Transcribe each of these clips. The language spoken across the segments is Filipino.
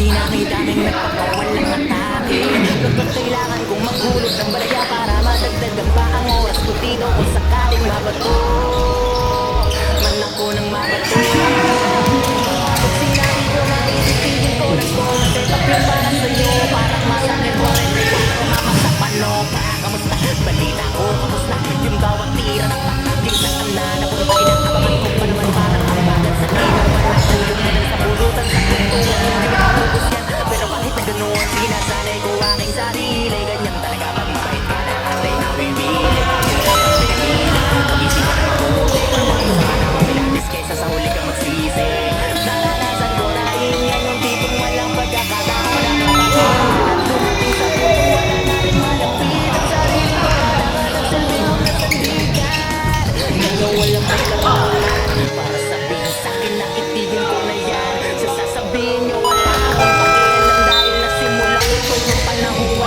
dinami-daming nagpapakawalang atake. Kapag kailangan kong maghulog ng barya para madagdagan pa ang oras ko dito kung sakaling mabato man ako ng mabato. Pag sinabi ko na itigil ko na ko set-up yun para sa'yo, parang masakit ko rin parang mamasapan no. Kamusta? Balita ko, kamusta? Yung bawat tira ng pagkakil sa tanda na punta inakabaman ko pa naman parang kabagan sa ilaw. Walang tulog na lang sa pulutan sa pintuan. Hindi na matubos yan, pero kahit na ganoon sinasanay ko aking sarili. Ganyan talaga magmahit ka na ating bibili. Pag-isipan na mabuti, mabilis kaysa sa huli ka magsisi. Naranasan ko na yan yung tipong walang pagkakataon na makakalahat. Dumating sa punto wala na rin malapit ang sarili ko. Nakakalagsalbi mo na sandigan. Ngayon walang may kapalan para sabihin sa'kin na itigil ko na yan. Sasasabihin nyo wala akong pakialam dahil nasimulan ko ito yung panahon.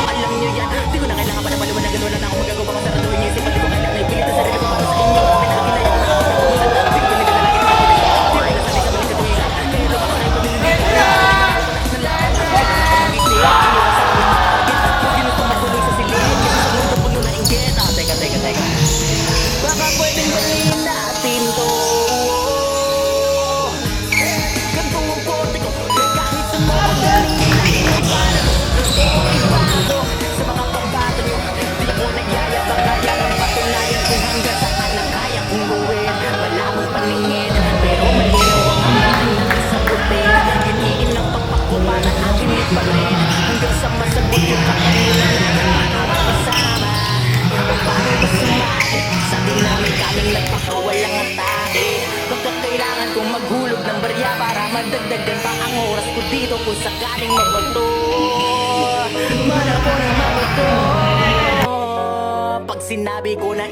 Alam nyo yan, di ko na kailangan pa na paliwanagan. Wala na akong magagawa pa saraduhin niyo. Isipan di ko kailangan ipilit ang sarili ko para sa inyo. Amin na kinaya ko na ako nakubusan. Di ko pinagdala lang ito. Di ko nasanay sa balik katuwiran. Kaya ito baka na ipamilin ko. Sa lahat ng pagkakagigli. Iniwasan ko yung target. Kung ginusto magtuloy sa silid. Kasi sa mundo puno na inggit. Teka. Baka pwedeng gawin natin to. Ganto ang kote ko. Kahit sa mga galing parang ibago sa mga pambato nyo. Di ako nagyayabang kaya ang patunayan kung hanggang saan ang kaya kong gawin. Wala akong paningin pero malinaw ang amahan na nasagutin. Hiniin ng pagpako para akin iparin. Hanggang sa masagot yung kakanila na makakasama. Paano ba sumali sa dinami-daming nagpakawalang atake? Kapag kailangan kong maghulog ng barya para madagdagan pa ang oras ko dito kung sakaling mabato man ako ng mabato. Pag sinabi ko na